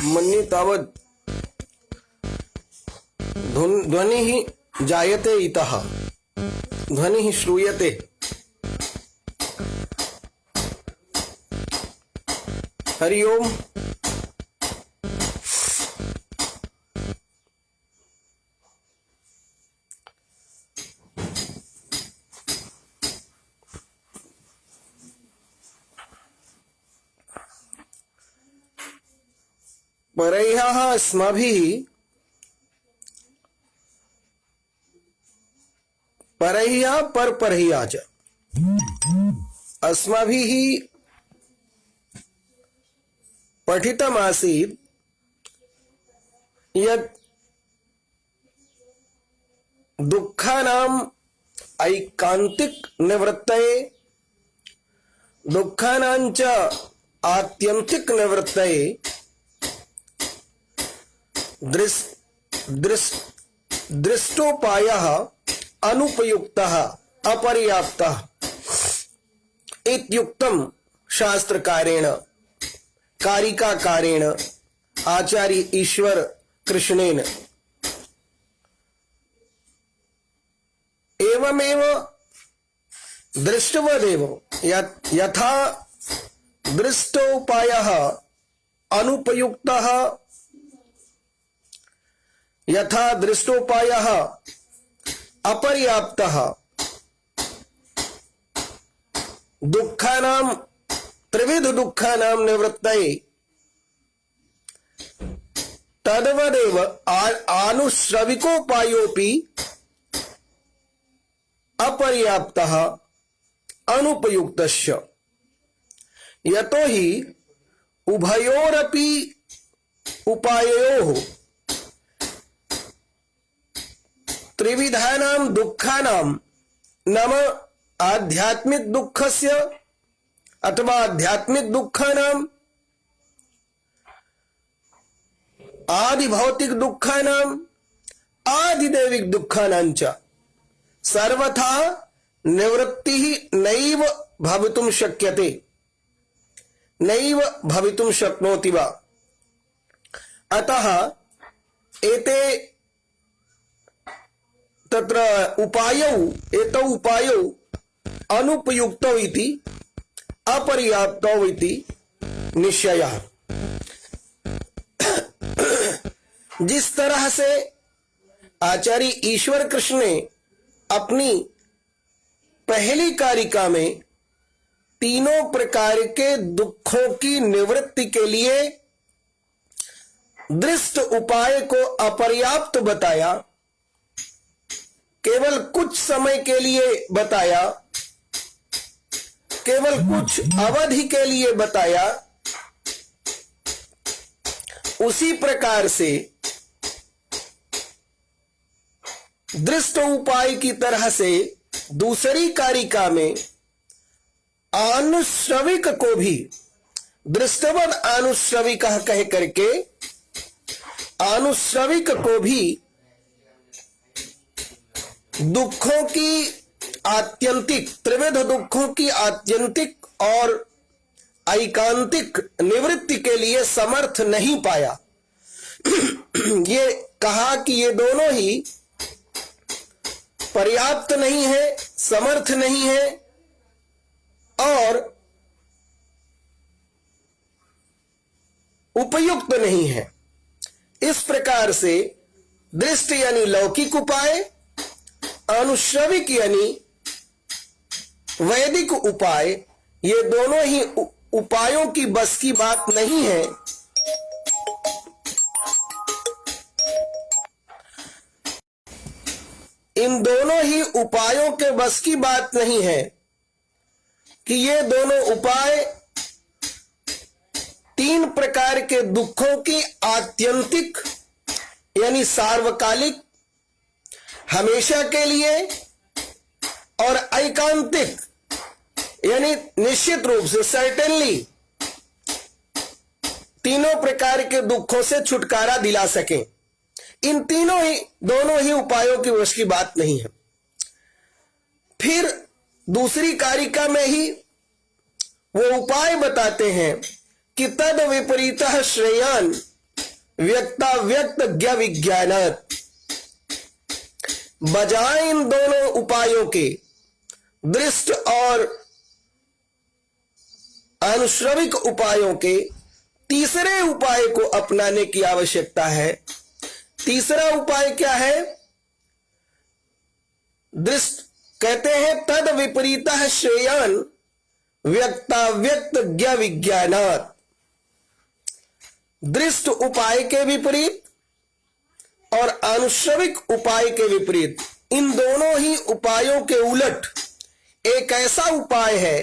मन्ये तावत् ध्वनिः जायते इतः, ध्वनिः श्रूयते। हरि ओम। परह्यः अस्माभिः परह्यः परपरह्यः च अस्माभिः पठितमासीत् यत् दुःखानाम् ऐकान्तिक निवृत्तये दुःखानां च आत्यन्तिक निवृत्तये दृष्टोपायः अनुपयुक्तः अपर्याप्तः इत्युक्तं शास्त्रकारेण कारिकाकारेण आचार्य ईश्वर कृष्णेन। एवमेव दृष्टवदेव यथा दृष्टोपायः अनुपयुक्तः यथा दृष्टोपायः अपर्याप्तः दुःखानां त्रिविध दुःखानां निवृत्तये तद्वदेव आनुश्रविकोपायोऽपि अपर्याप्तः अनुपयुक्तस्य। यतो हि उभयोरपि उपाययोः त्रिविधानां दुःखानां नाम आध्यात्मिक दुःखस्य अथवा आध्यात्मिक दुःखानां आदिभौतिक दुःखानां आदिदैविक दुःखानां च सर्वथा निवृत्तिः नैव भवितुं शक्यते, नैव भवितुं शक्नोति वा। अतः एते तत्र एतौ उपायौ अनुपयुक्तौ इति अपर्याप्तौ इति निश्चयः। जिस तरह से आचार्य ईश्वर कृष्ण ने अपनी पहली कारिका में तीनों प्रकार के दुखों की निवृत्ति के लिए दृष्ट उपाय को अपर्याप्त बताया, केवल कुछ समय के लिए बताया, केवल कुछ अवधि के लिए बताया, उसी प्रकार से दृष्ट उपाय की तरह से दूसरी कारिका में आनुश्रविक को भी दृष्टवद आनुश्रविक कह करके आनुश्रविक को भी दुखों की आत्यंतिक त्रिविध दुखों की आत्यंतिक और ऐकांतिक निवृत्ति के लिए समर्थ नहीं पाया। ये कहा कि ये दोनों ही पर्याप्त नहीं है, समर्थ नहीं है और उपयुक्त नहीं है। इस प्रकार से दृष्ट यानी लौकिक उपाय, अनुश्रविक यानी वैदिक उपाय, ये दोनों ही उपायों की बस की बात नहीं है। इन दोनों ही उपायों के बस की बात नहीं है कि ये दोनों उपाय तीन प्रकार के दुखों की आत्यंतिक यानी सार्वकालिक, हमेशा के लिए, और ऐकांतिक यानी निश्चित रूप से सर्टेनली तीनों प्रकार के दुखों से छुटकारा दिला सकें। इन दोनों ही उपायों की वश की बात नहीं है। फिर दूसरी कारिका में ही वो उपाय बताते हैं कि तद विपरीतः श्रेयान व्यक्ताव्यक्त ज्ञ विज्ञानात्। बजाय इन दोनों उपायों के दृष्ट और अनुश्रविक उपायों के तीसरे उपाय को अपनाने की आवश्यकता है। तीसरा उपाय क्या है? दृष्ट कहते हैं तद विपरीतः श्रेयान् व्यक्ताव्यक्त ज्ञ विज्ञानात्। दृष्ट उपाय के विपरीत और अनुश्रविक उपाय के विपरीत, इन दोनों ही उपायों के उलट एक ऐसा उपाय है,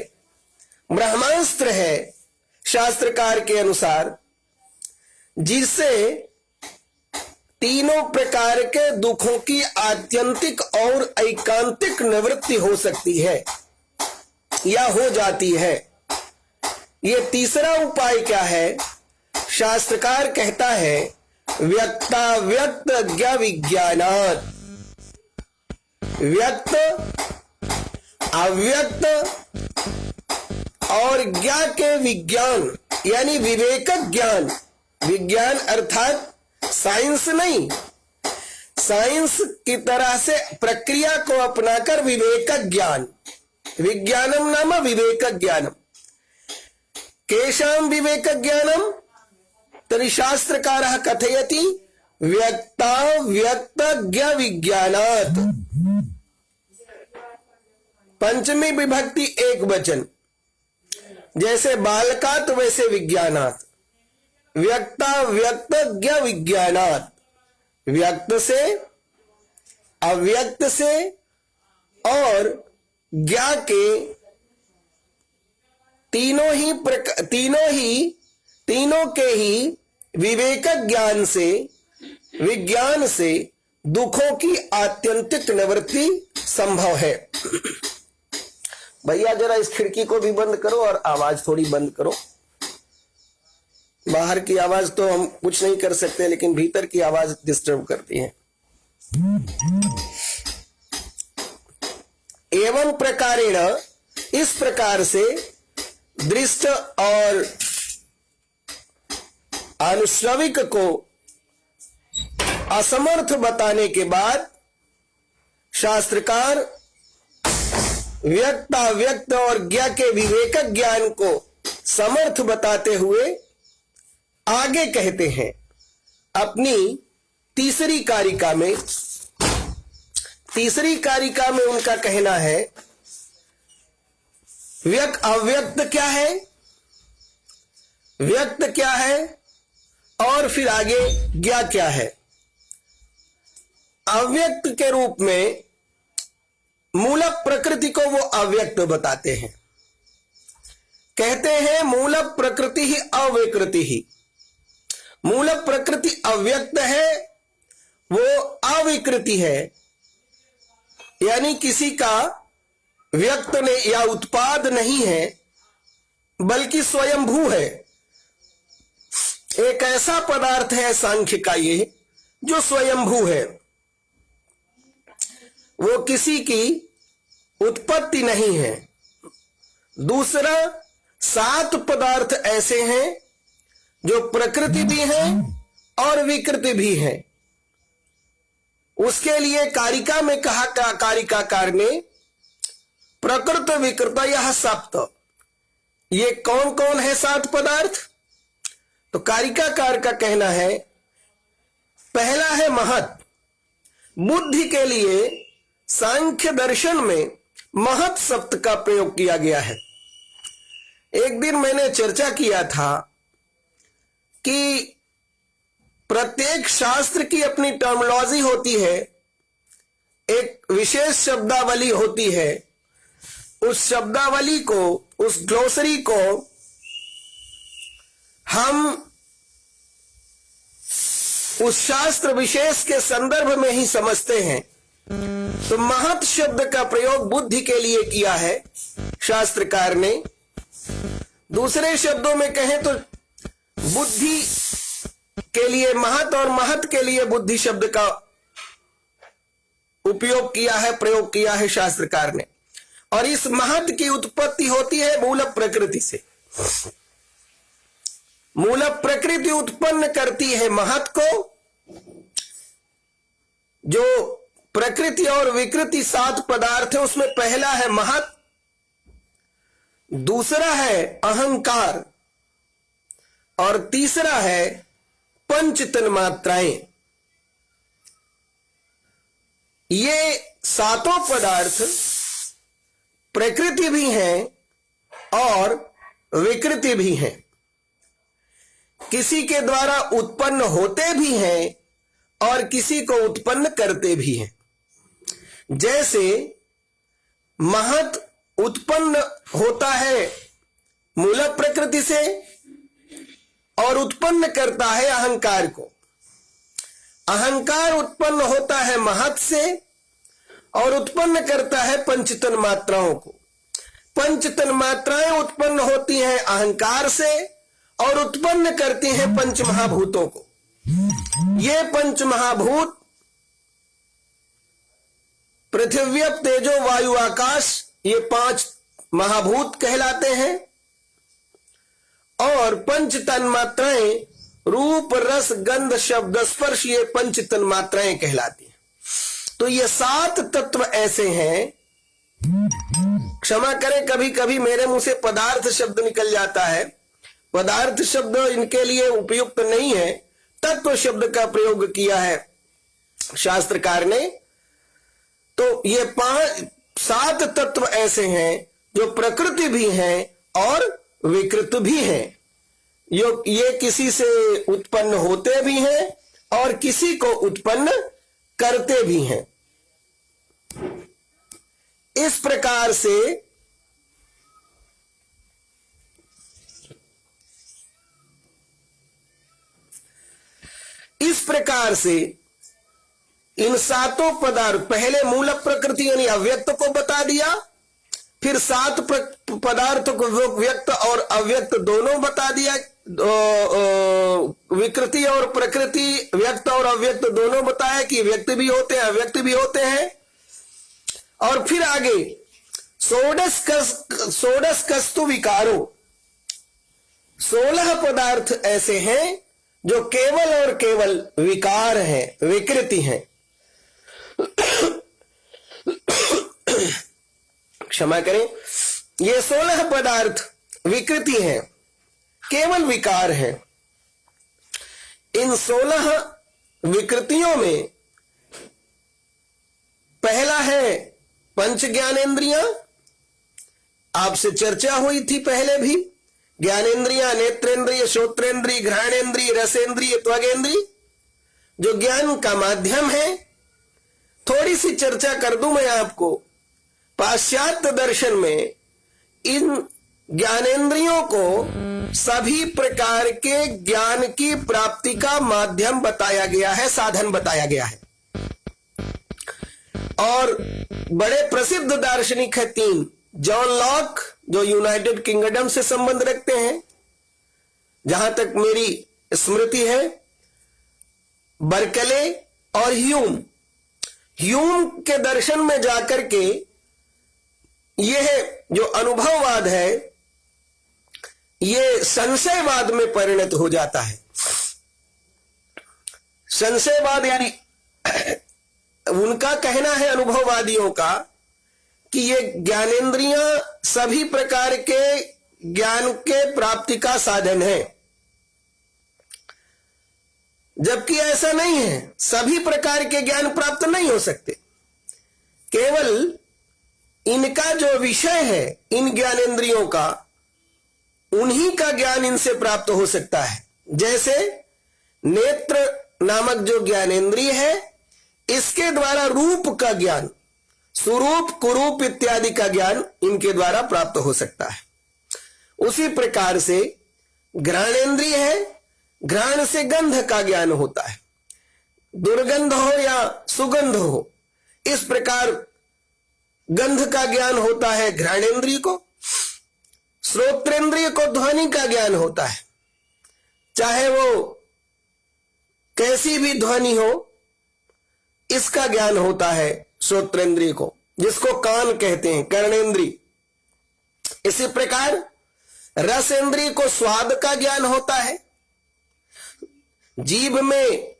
ब्रह्मास्त्र है शास्त्रकार के अनुसार, जिससे तीनों प्रकार के दुखों की आत्यंतिक और ऐकांतिक निवृत्ति हो सकती है या हो जाती है। यह तीसरा उपाय क्या है? शास्त्रकार कहता है व्यक्ताव्यक्त ज्ञ विज्ञानात्। व्यक्त, अव्यक्त और ज्ञ के विज्ञान यानी विवेक ज्ञान। विज्ञान अर्थात साइंस नहीं, साइंस की तरह से प्रक्रिया को अपनाकर विवेक ज्ञान। विज्ञानम नाम विवेक ज्ञानम। केषां विवेक ज्ञानम? तर्हि शास्त्रकारः कथयति व्यक्ताव्यक्त ज्ञ विज्ञानात्। पंचमी विभक्ति एक वचन, जैसे बालकात् वैसे विज्ञानात्। व्यक्ताव्यक्त ज्ञ विज्ञानात्। व्यक्त से, अव्यक्त से और ज्ञ के तीनों के ही विवेक ज्ञान से, विज्ञान से दुखों की आत्यंतिक निवृत्ति संभव है। भैया जरा इस खिड़की को भी बंद करो और आवाज थोड़ी बंद करो। बाहर की आवाज तो हम कुछ नहीं कर सकते, लेकिन भीतर की आवाज डिस्टर्ब करती है। एवं प्रकारेण, इस प्रकार से दृष्ट और अनुश्रविक को असमर्थ बताने के बाद शास्त्रकार व्यक्ताव्यक्त और ज्ञ के विवेक ज्ञान को समर्थ बताते हुए आगे कहते हैं अपनी तीसरी कारिका में। तीसरी कारिका में उनका कहना है अव्यक्त क्या है, व्यक्त क्या है और फिर आगे ज्ञ क्या है। अव्यक्त के रूप में मूल प्रकृति को वो अव्यक्त बताते हैं। कहते हैं मूल प्रकृति ही अविकृति ही। मूल प्रकृति अव्यक्त है, वो अविकृति है, यानी किसी का व्यक्त ने या उत्पाद नहीं है, बल्कि स्वयंभू है। एक ऐसा पदार्थ है सांख्य का ये, जो स्वयंभू है, वो किसी की उत्पत्ति नहीं है। दूसरा, 7 पदार्थ ऐसे हैं जो प्रकृति भी है और विकृति भी है। उसके लिए कारिका में कहा, कारिकाकार ने प्रकृत विकृत यह सप्त। ये कौन कौन है 7 पदार्थ? तो कारिकाकार का कहना है पहला है महत्। बुद्धि के लिए सांख्य दर्शन में महत् शब्द का प्रयोग किया गया है। एक दिन मैंने चर्चा किया था कि प्रत्येक शास्त्र की अपनी टर्मिनोलॉजी होती है, एक विशेष शब्दावली होती है। उस शब्दावली को, उस ग्लोसरी को हम उस शास्त्र विशेष के संदर्भ में ही समझते हैं। तो महत् शब्द का प्रयोग बुद्धि के लिए किया है शास्त्रकार ने। दूसरे शब्दों में कहें तो बुद्धि के लिए महत् और महत् के लिए बुद्धि शब्द का उपयोग किया है, प्रयोग किया है शास्त्रकार ने। और इस महत् की उत्पत्ति होती है मूल प्रकृति से। मूल प्रकृति उत्पन्न करती है महत को। जो प्रकृति और विकृति 7 पदार्थ है उसमें पहला है महत, दूसरा है अहंकार और तीसरा है पंच तन्मात्राएं। ये 7 पदार्थ प्रकृति भी हैं और विकृति भी हैं, किसी के द्वारा उत्पन्न होते भी हैं और किसी को उत्पन्न करते भी हैं। जैसे महत उत्पन्न होता है मूल प्रकृति से और उत्पन्न करता है अहंकार को। अहंकार उत्पन्न होता है महत से और उत्पन्न करता है पंचतन मात्राओं को। पंचतन मात्राएं उत्पन्न होती हैं अहंकार से और उत्पन्न करती हैं पंच महाभूतों को। ये पंच महाभूत पृथ्वी तेजो वायु आकाश, ये 5 महाभूत कहलाते हैं। और पंच तन्मात्राएं रूप रस गंध शब्द स्पर्श, ये पंच तन्मात्राएं कहलाती हैं। तो ये 7 तत्व ऐसे हैं, क्षमा करें कभी कभी मेरे मुंह से पदार्थ शब्द निकल जाता है। पदार्थ शब्द इनके लिए उपयुक्त नहीं है, तत्व शब्द का प्रयोग किया है शास्त्रकार ने। तो ये 7 तत्व ऐसे हैं जो प्रकृति भी हैं और विकृत भी हैं। ये किसी से उत्पन्न होते भी हैं और किसी को उत्पन्न करते भी हैं। इस प्रकार से इन 7 पदार्थ, पहले मूल प्रकृति यानी अव्यक्त को बता दिया, फिर 7 पदार्थ को व्यक्त और अव्यक्त दोनों बता दिया। विकृति और प्रकृति, व्यक्त और अव्यक्त दोनों बताया कि व्यक्त भी होते हैं अव्यक्त भी होते हैं। और फिर आगे षोडश कस्तु विकारो, 16 पदार्थ ऐसे हैं जो केवल और केवल विकार हैं, विकृति हैं। क्षमा करें, ये 16 पदार्थ विकृति हैं, केवल विकार हैं। इन 16 विकृतियों में पहला है पंच ज्ञानेन्द्रियां। आपसे चर्चा हुई थी पहले भी। ज्ञानेन्द्रियां नेत्रेंद्रिय, श्रोत्रेंद्रिय, घ्राणेन्द्रिय, रसेंद्रिय, त्वगेंद्रिय, जो ज्ञान का माध्यम है। थोड़ी सी चर्चा कर दूं मैं आपको। पाश्चात्य दर्शन में इन ज्ञानेंद्रियों को सभी प्रकार के ज्ञान की प्राप्ति का माध्यम बताया गया है, साधन बताया गया है। और बड़े प्रसिद्ध दार्शनिक है 3, जॉन लॉक जो यूनाइटेड किंगडम से संबंध रखते हैं, जहां तक मेरी स्मृति है, बर्कले और ह्यूम। ह्यूम के दर्शन में जाकर के यह जो अनुभववाद है ये संशयवाद में परिणत हो जाता है। संशयवाद यानी उनका कहना है अनुभववादियों का कि ये ज्ञानेंद्रियां सभी प्रकार के ज्ञान के प्राप्ति का साधन है, जबकि ऐसा नहीं है। सभी प्रकार के ज्ञान प्राप्त नहीं हो सकते। केवल इनका जो विषय है इन ज्ञानेंद्रियों का, उन्हीं का ज्ञान इनसे प्राप्त हो सकता है। जैसे नेत्र नामक जो ज्ञानेंद्रिय है, इसके द्वारा रूप का ज्ञान, सुरूप कुरूप इत्यादि का ज्ञान इनके द्वारा प्राप्त हो सकता है। उसी प्रकार से घ्राणेन्द्रिय है, घ्राण से गंध का ज्ञान होता है, दुर्गंध हो या सुगंध हो, इस प्रकार गंध का ज्ञान होता है घ्राणेन्द्रिय को। श्रोत्रेंद्रिय को ध्वनि का ज्ञान होता है, चाहे वो कैसी भी ध्वनि हो, इसका ज्ञान होता है श्रोत्रेंद्रिय को, जिसको कान कहते हैं, कर्णेंद्रिय। इसी प्रकार रसेंद्रिय को स्वाद का ज्ञान होता है, जीभ में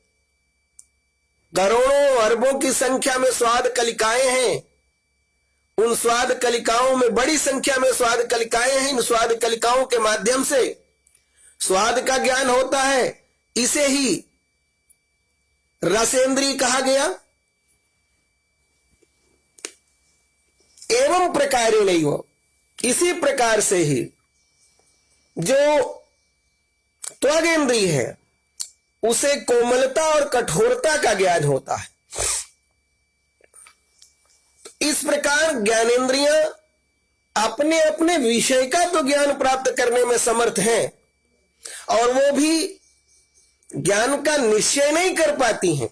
करोड़ों अरबों की संख्या में स्वाद कलिकाएं हैं। उन स्वाद कलिकाओं में बड़ी संख्या में स्वाद कलिकाएं हैं। इन स्वाद कलिकाओं के माध्यम से स्वाद का ज्ञान होता है। इसे ही रसेंद्रिय कहा गया। एवं प्रकार नहीं हो, इसी प्रकार से ही जो त्वगेंद्रिय है उसे कोमलता और कठोरता का ज्ञान होता है। तो इस प्रकार ज्ञानेंद्रियां अपने अपने विषय का तो ज्ञान प्राप्त करने में समर्थ हैं, और वो भी ज्ञान का निश्चय नहीं कर पाती हैं,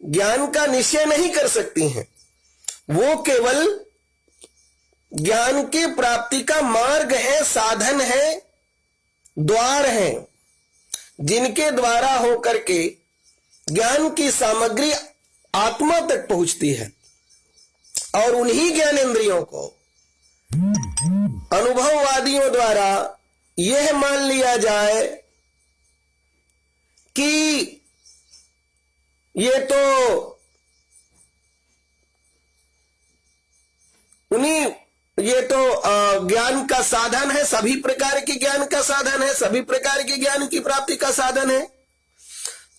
ज्ञान का निश्चय नहीं कर सकती हैं। वो केवल ज्ञान की प्राप्ति का मार्ग है, साधन है, द्वार है, जिनके द्वारा होकर के ज्ञान की सामग्री आत्मा तक पहुंचती है। और उन्हीं ज्ञानेंद्रियों को अनुभववादियों द्वारा यह मान लिया जाए कि ये तो ज्ञान का साधन है, सभी प्रकार के ज्ञान का साधन है, सभी प्रकार के ज्ञान की प्राप्ति का साधन है।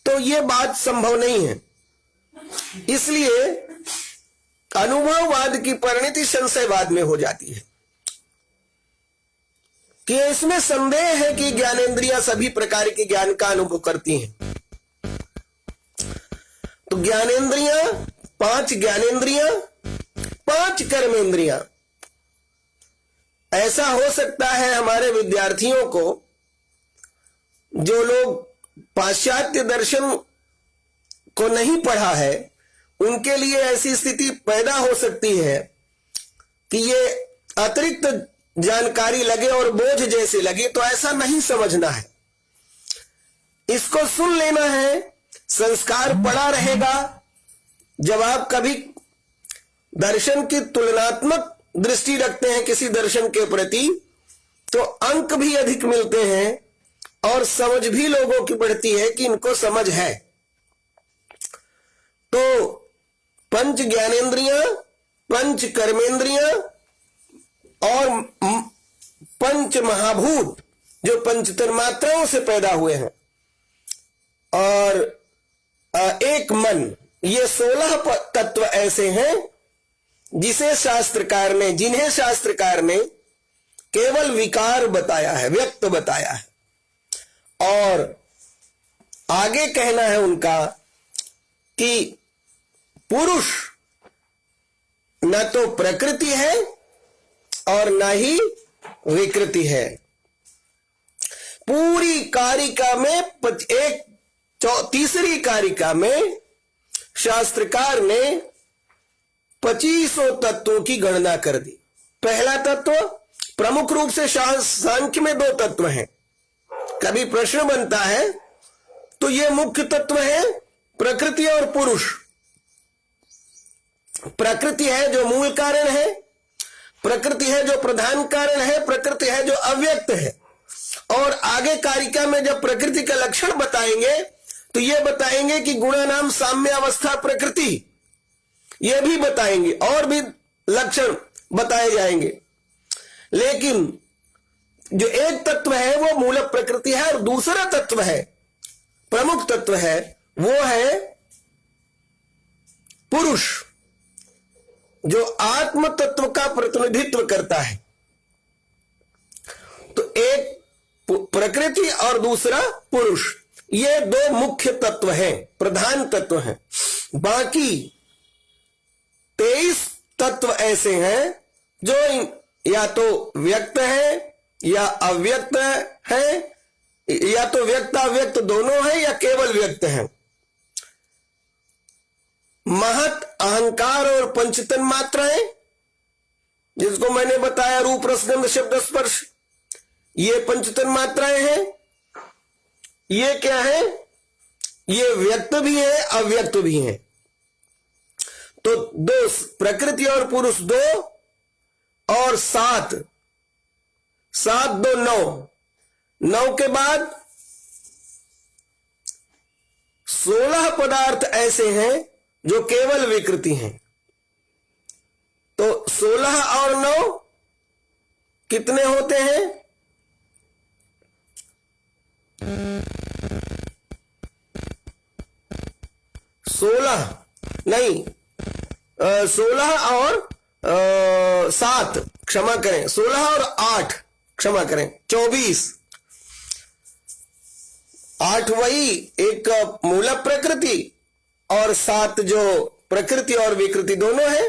तो ये बात संभव नहीं है। इसलिए अनुभववाद की परिणति संशयवाद में हो जाती है कि इसमें संदेह है कि ज्ञानेंद्रियां सभी प्रकार के ज्ञान का अनुभव करती हैं। तो ज्ञानेंद्रियां 5 ज्ञानेंद्रियां, 5 कर्मेंद्रियां। ऐसा हो सकता है हमारे विद्यार्थियों को, जो लोग पाश्चात्य दर्शन को नहीं पढ़ा है, उनके लिए ऐसी स्थिति पैदा हो सकती है कि ये अतिरिक्त जानकारी लगे और बोझ जैसे लगे। तो ऐसा नहीं समझना है, इसको सुन लेना है, संस्कार पड़ा रहेगा। जब आप कभी दर्शन की तुलनात्मक दृष्टि रखते हैं किसी दर्शन के प्रति, तो अंक भी अधिक मिलते हैं और समझ भी लोगों की बढ़ती है कि इनको समझ है। तो 5 ज्ञानेंद्रियां, 5 कर्मेंद्रियां और 5 महाभूत जो 5 तन्मात्राओं से पैदा हुए हैं, और 1 मन, ये 16 तत्व ऐसे हैं जिन्हें शास्त्रकार ने केवल विकार बताया है, व्यक्त बताया है। और आगे कहना है उनका कि पुरुष न तो प्रकृति है और न ही विकृति है। पूरी कारिका में तीसरी कारिका में शास्त्रकार ने 2500 तत्वों की गणना कर दी। पहला तत्व, प्रमुख रूप से सांख्य में 2 तत्व हैं। कभी प्रश्न बनता है तो ये मुख्य तत्व है प्रकृति और पुरुष। प्रकृति है जो मूल कारण है, प्रकृति है जो प्रधान कारण है, प्रकृति है जो अव्यक्त है। और आगे कारिका में जब प्रकृति का लक्षण बताएंगे तो ये बताएंगे कि गुणानाम साम्य अवस्था प्रकृति, ये भी बताएंगे, और भी लक्षण बताए जाएंगे। लेकिन जो एक तत्व है वो मूल प्रकृति है, और दूसरा तत्व है, प्रमुख तत्व है, वो है पुरुष, जो आत्म तत्व का प्रतिनिधित्व करता है। तो एक प्रकृति और दूसरा पुरुष, ये 2 मुख्य तत्व हैं, प्रधान तत्व हैं। बाकी 23 तत्व ऐसे हैं जो या तो व्यक्त है या अव्यक्त है, या तो व्यक्त अव्यक्त दोनों है, या केवल व्यक्त है। महत, अहंकार और पंचतन मात्राएं, जिसको मैंने बताया रूप रस गंध शब्द स्पर्श, ये पंचतन मात्राएं हैं। ये क्या है? ये व्यक्त भी है, अव्यक्त भी है। तो 2 प्रकृति और पुरुष 2 और 7 2 9 के बाद 16 पदार्थ ऐसे हैं जो केवल विकृति हैं। तो 16 और 9 कितने होते हैं? 16 नहीं, 16 और 7 क्षमा करें, 16 और 8 क्षमा करें, 24। 8 वही एक मूल प्रकृति और 7 जो प्रकृति और विकृति दोनों है,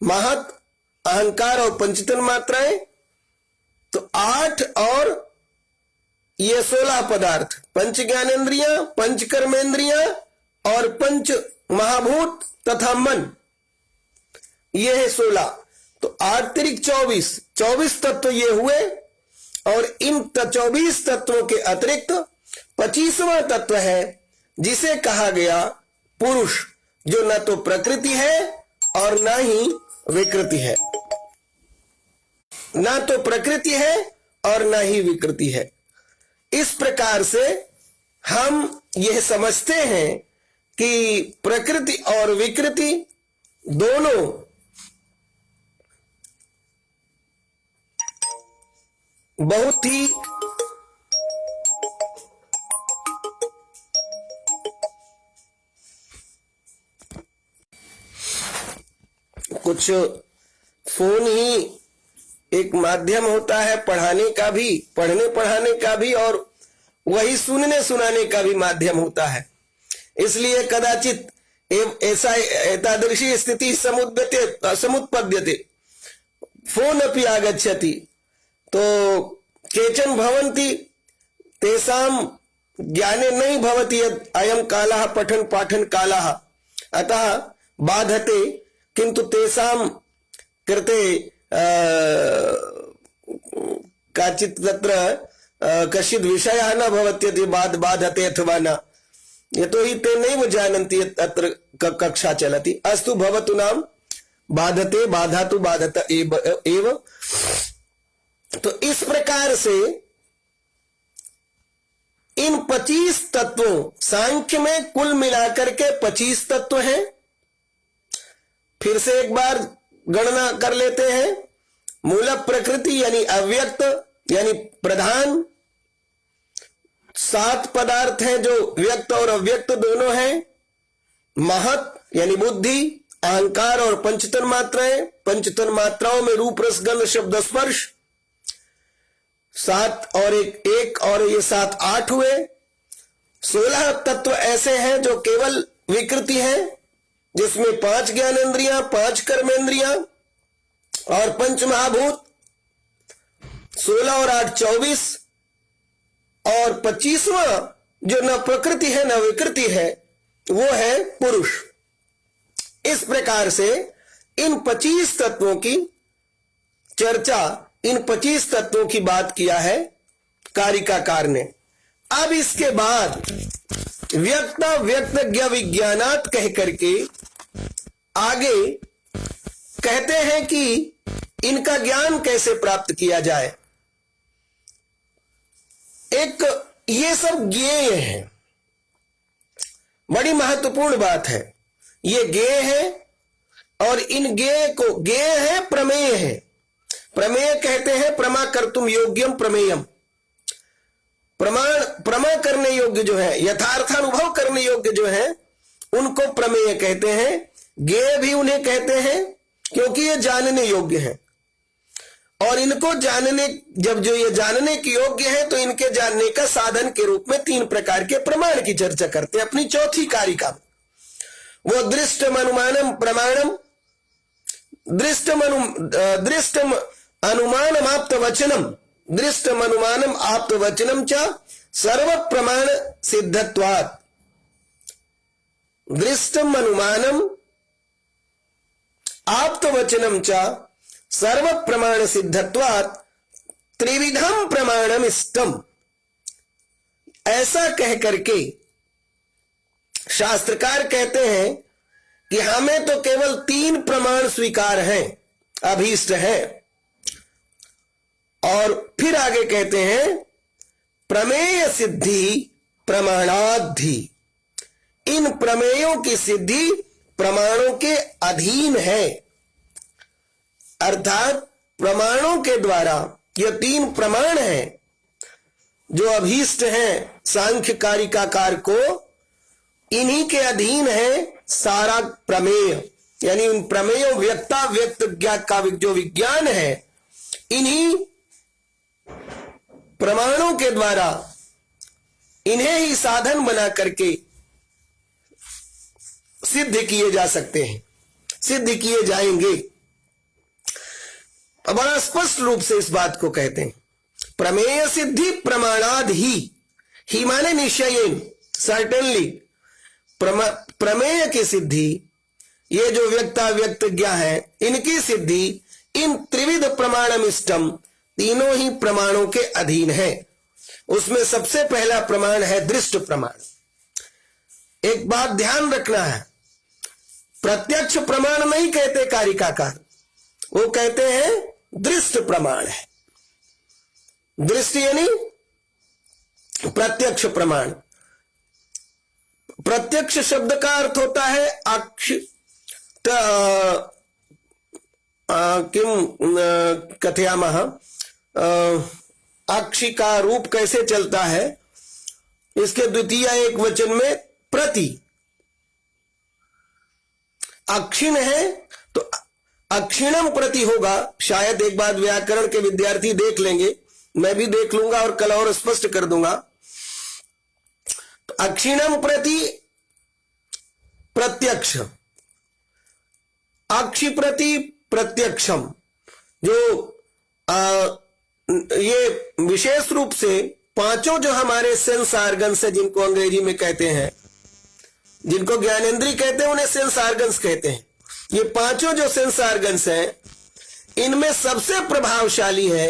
महत, अहंकार और पंचतन मात्राएं। तो 8 और ये 16 पदार्थ, पंच ज्ञानेन्द्रियां, पंच कर्मेंद्रियां और पंच महाभूत तथा मन, ये है 16। तो 8 तिरिक 24 तत्व ये हुए। और इन 24 तत्वों के अतिरिक्त 25वां तत्व है जिसे कहा गया पुरुष, जो न तो प्रकृति है और न ही विकृति है, ना तो प्रकृति है और ना ही विकृति है। इस प्रकार से हम यह समझते हैं कि प्रकृति और विकृति दोनों बहुत ही कुछ फोन ही एक माध्यम होता है पढ़ाने का भी, पढ़ने पढ़ाने का भी, और वही सुनने सुनाने का भी माध्यम होता है। इसलिए कदाचित ऐसा एतादृशी स्थिति समुत्पद्यते फोन अपि आगच्छति, तो केचन भवन्ति तेषां ज्ञाने नहीं भवति यत् अयं कालः पठन पाठन कालः, अतः बाधते, किंतु तेषां कृते काचित् तत्र कश्चित् विषयः न भवत्यति बाधते अथवा न, यतोहि ते नैव जानन्ति यत् अत्र कक्षा चलति। अस्तु भवतु नाम, बाधते बाधातु बाधत एव। तो इस प्रकार से इन 25 तत्वों, सांख्य में कुल मिलाकर के 25 तत्व हैं। फिर से एक बार गणना कर लेते हैं। मूल प्रकृति यानी अव्यक्त यानी प्रधान, 7 पदार्थ हैं जो व्यक्त और अव्यक्त दोनों हैं। महत यानी बुद्धि, अहंकार और पंचतन मात्राएं, पंचतन मात्राओं में रूप रस गंध शब्द स्पर्श, 7 और एक और ये 7 8 हुए। 16 तत्व ऐसे हैं जो केवल विकृति है, जिसमें 5 ज्ञानेन्द्रियां, 5 कर्मेंद्रियां और पंच महाभूत। 16 और 8 24 और 25वां जो न प्रकृति है न विकृति है, वो है पुरुष। इस प्रकार से इन 25 तत्वों की चर्चा, इन 25 तत्वों की बात किया है कारिकाकार ने। अब इसके बाद व्यक्त व्यक्त ज्ञ विज्ञानात् कह करके आगे कहते हैं कि इनका ज्ञान कैसे प्राप्त किया जाए। एक ये सब ज्ञेय है, बड़ी महत्वपूर्ण बात है। ये ज्ञेय है और इन ज्ञेय को, ज्ञेय है प्रमेय है। प्रमेय कहते हैं प्रमा कर्तुम योग्यम प्रमेयम, प्रमा करने योग्य जो है, यथार्थानुभव करने योग्य जो है, उनको प्रमेय कहते हैं। ज्ञेय भी उन्हें कहते हैं क्योंकि ये जानने योग्य हैं। और इनको जानने, जब जो ये जानने के योग्य है, तो इनके जानने का साधन के रूप में 3 प्रकार के प्रमाण की चर्चा करते हैं अपनी चौथी कारिका में। वो दृष्टम अनुमानम प्रमाणम, दृष्टम अनुमानम आप्त वचनम, दृष्टम अनुमानम आप्त वचनम च सर्व प्रमाण सिद्धत्वात्। दृष्टम अनुमानम आप्त वचनम च सर्व प्रमाण सिद्धत्वात् त्रिविधम प्रमाणम इष्टम। ऐसा कह करके शास्त्रकार कहते हैं कि हमें तो केवल 3 प्रमाण स्वीकार हैं, अभीष्ट है। और फिर आगे कहते हैं प्रमेय सिद्धि प्रमाणाद्धि। इन प्रमेयों की सिद्धि प्रमाणों के अधीन है। अर्थात प्रमाणों के द्वारा ये 3 प्रमाण हैं जो अभीष्ट हैं सांख्य कारिकाकार को, इन्हीं के अधीन है सारा प्रमेय। यानी उन प्रमेयों व्यक्ता व्यक्त ज्ञात का जो विज्ञान है, इन्हीं प्रमाणों के द्वारा इन्हें ही साधन बना करके सिद्ध किए जा सकते हैं, सिद्ध किए जाएंगे। बड़ा स्पष्ट रूप से इस बात को कहते हैं, प्रमेय सिद्धि प्रमाणाद ही माने निश्चयेन, सर्टेनली। प्रमेय की सिद्धि, ये जो व्यक्ता व्यक्त ज्ञा है, इनकी सिद्धि इन त्रिविध प्रमाणमिष्टम, तीनों ही प्रमाणों के अधीन है। उसमें सबसे पहला प्रमाण है दृष्ट प्रमाण। एक बात ध्यान रखना है, प्रत्यक्ष प्रमाण नहीं कहते कारिकाकार, वो कहते हैं दृष्ट प्रमाण है। दृष्टि यानी प्रत्यक्ष प्रमाण। प्रत्यक्ष शब्द का अर्थ होता है किम कथयामः, अक्षि का रूप कैसे चलता है, इसके द्वितीय एक वचन में प्रति। अक्षिण है तो अक्षिणम प्रति होगा। शायद एक बार व्याकरण के विद्यार्थी देख लेंगे, मैं भी देख लूंगा और कल और स्पष्ट कर दूंगा। तो अक्षिणम प्रति प्रत्यक्ष, अक्षि प्रति प्रत्यक्षम, जो ये विशेष रूप से पांचों जो हमारे सेंस ऑर्गन्स है, जिनको अंग्रेजी में कहते हैं, जिनको ज्ञानेंद्रिय कहते हैं, उन्हें सेंस ऑर्गन्स कहते हैं। ये पांचों जो सेंस ऑर्गन्स हैं, इनमें सबसे प्रभावशाली है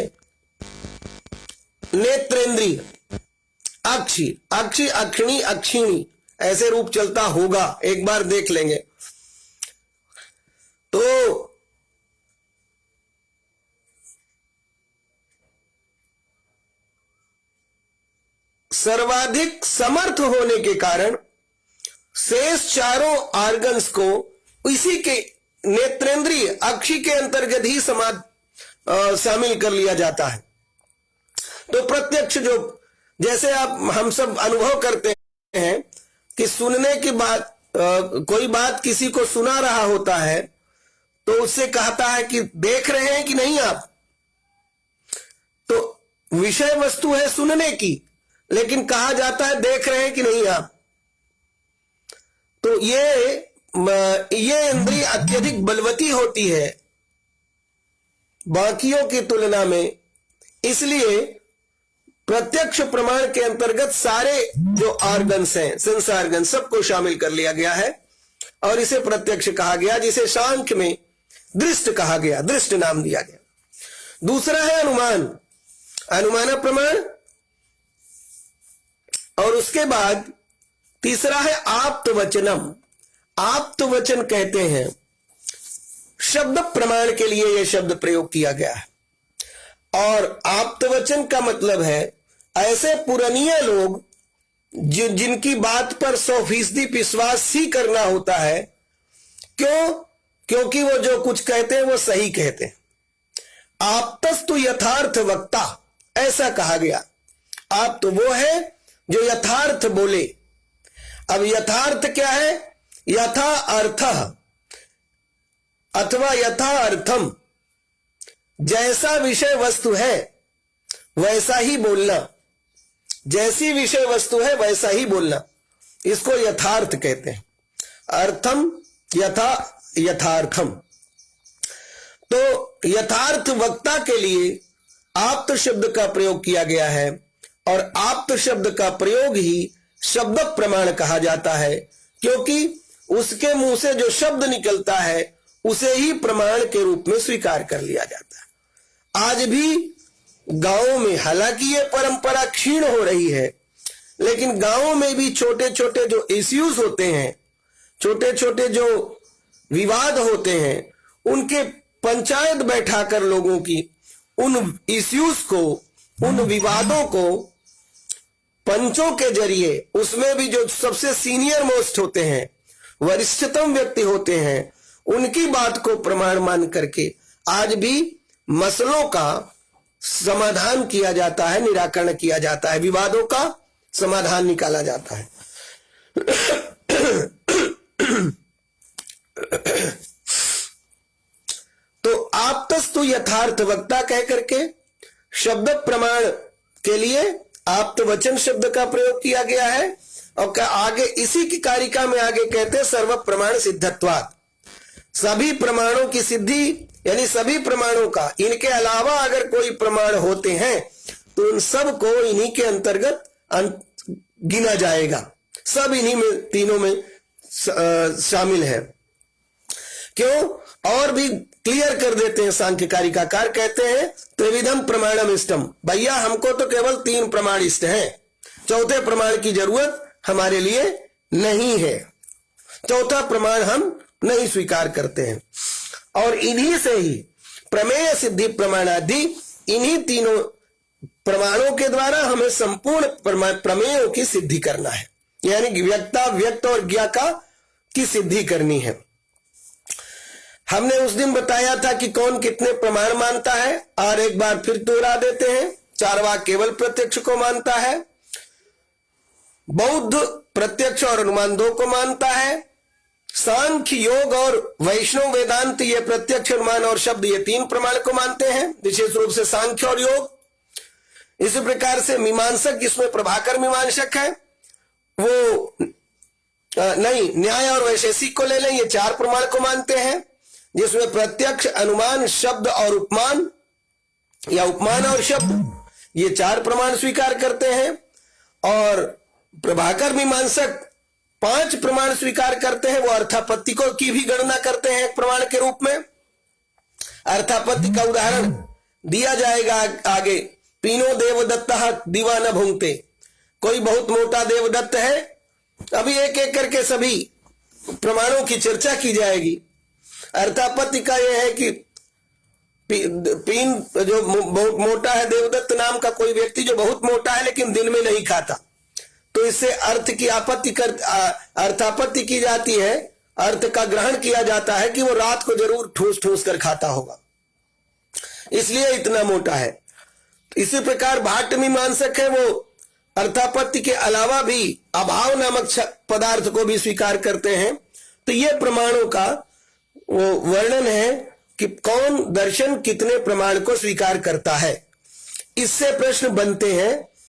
नेत्रेंद्रिय। अक्षि, अक्षि, अक्षिणी, अक्षिणी, ऐसे रूप चलता होगा, एक बार देख लेंगे। तो सर्वाधिक समर्थ होने के कारण शेष चारों ऑर्गन्स को इसी के नेत्रेंद्रिय अक्षि के अंतर्गत ही शामिल कर लिया जाता है। तो प्रत्यक्ष जो, जैसे आप हम सब अनुभव करते हैं कि सुनने की बात, कोई बात किसी को सुना रहा होता है तो उससे कहता है कि देख रहे हैं कि नहीं आप, तो विषय वस्तु है सुनने की, लेकिन कहा जाता है देख रहे हैं कि नहीं आप। तो ये इंद्रिय अत्यधिक बलवती होती है बाकियों की तुलना में, इसलिए प्रत्यक्ष प्रमाण के अंतर्गत सारे जो ऑर्गन्स हैं, सेंस ऑर्गन, सबको शामिल कर लिया गया है और इसे प्रत्यक्ष कहा गया, जिसे सांख्य में दृष्ट कहा गया, दृष्ट नाम दिया गया। दूसरा है अनुमान, अनुमान प्रमाण, और उसके बाद तीसरा है आप्त वचनम। आप्त वचन कहते हैं, शब्द प्रमाण के लिए यह शब्द प्रयोग किया गया है। और आप्त वचन का मतलब है ऐसे पुरानिया लोग जिनकी बात पर 100% विश्वास ही करना होता है। क्यों? क्योंकि वो जो कुछ कहते हैं वो सही कहते हैं। आप्तस्तु यथार्थ वक्ता, ऐसा कहा गया। आप तो वो है जो यथार्थ बोले। अब यथार्थ क्या है? यथा अर्थ अथवा यथा अर्थम, जैसा विषय वस्तु है वैसा ही बोलना, जैसी विषय वस्तु है वैसा ही बोलना, इसको यथार्थ कहते हैं। अर्थम यथा यथार्थम। तो यथार्थ वक्ता के लिए आप्त शब्द का प्रयोग किया गया है, और आप्त शब्द का प्रयोग ही शब्द प्रमाण कहा जाता है, क्योंकि उसके मुंह से जो शब्द निकलता है उसे ही प्रमाण के रूप में स्वीकार कर लिया जाता है। आज भी गांवों में, हालांकि ये परंपरा क्षीण हो रही है, लेकिन गांवों में भी छोटे छोटे जो इश्यूज होते हैं, छोटे छोटे जो विवाद होते हैं, उनके पंचायत बैठाकर लोगों की उन इश्यूज को, उन विवादों को पंचों के जरिए, उसमें भी जो सबसे सीनियर मोस्ट होते हैं, वरिष्ठतम व्यक्ति होते हैं, उनकी बात को प्रमाण मान करके आज भी मसलों का समाधान किया जाता है, निराकरण किया जाता है, विवादों का समाधान निकाला जाता है। तो आप्तस्तु यथार्थ वक्ता कह करके शब्द प्रमाण के लिए आप्त वचन शब्द का प्रयोग किया गया है। और आगे इसी की कारिका में आगे कहते हैं सर्व प्रमाण सिद्धत्वात्, सभी प्रमाणों की सिद्धि, यानी सभी प्रमाणों का, इनके अलावा अगर कोई प्रमाण होते हैं तो उन सब को इन्हीं के अंतर्गत गिना जाएगा, सब इन्हीं में, तीनों में शामिल है। क्यों? और भी क्लियर कर देते हैं सांख्य कारिकाकार, कहते हैं त्रिविधम प्रमाणम इष्टम, भैया हमको तो केवल 3 प्रमाण इष्ट हैं, चौथे प्रमाण की जरूरत हमारे लिए नहीं है, चौथा प्रमाण हम नहीं स्वीकार करते हैं। और इन्हीं से ही प्रमेय सिद्धि प्रमाणादि, इन्हीं तीनों प्रमाणों के द्वारा हमें संपूर्ण प्रमेयों की सिद्धि करना है, यानी व्यक्ता, व्यक्त और ज्ञाता की सिद्धि करनी है। हमने उस दिन बताया था कि कौन कितने प्रमाण मानता है, और एक बार फिर दोहरा देते हैं। चार्वाक केवल प्रत्यक्ष को मानता है, बौद्ध प्रत्यक्ष और अनुमान 2 को मानता है, सांख्य, योग और वैष्णव वेदांत ये प्रत्यक्ष, अनुमान और शब्द ये 3 प्रमाण को मानते हैं, विशेष रूप से सांख्य और योग। इसी प्रकार से मीमांसक, जिसमें प्रभाकर मीमांसक है, वो नहीं, न्याय और वैशेषिक को ले लें, ये 4 प्रमाण को मानते हैं, जिसमें प्रत्यक्ष, अनुमान, शब्द और उपमान, या उपमान और शब्द, ये 4 प्रमाण स्वीकार करते हैं। और प्रभाकर मीमांसक 5 प्रमाण स्वीकार करते हैं, वो अर्थापत्ति को की भी गणना करते हैं एक प्रमाण के रूप में। अर्थापत्ति का उदाहरण दिया जाएगा आगे। पीनो देवदत्ता दिवा न भूंगते, कोई बहुत मोटा देवदत्त है, अभी एक एक करके सभी प्रमाणों की चर्चा की जाएगी। अर्थापत्ति का यह है कि पीन जो बहुत मोटा है, देवदत्त नाम का कोई व्यक्ति जो बहुत मोटा है लेकिन दिन में नहीं खाता, तो इससे अर्थ की अर्थापत्ति की जाती है, अर्थ का ग्रहण किया जाता है कि वो रात को जरूर ठूस ठूस कर खाता होगा, इसलिए इतना मोटा है। इसी प्रकार भाट मीमांसक है, वो अर्थापत्ति के अलावा भी अभाव नामक पदार्थ को भी स्वीकार करते हैं। तो ये प्रमाणों का वो वर्णन है कि कौन दर्शन कितने प्रमाण को स्वीकार करता है। इससे प्रश्न बनते हैं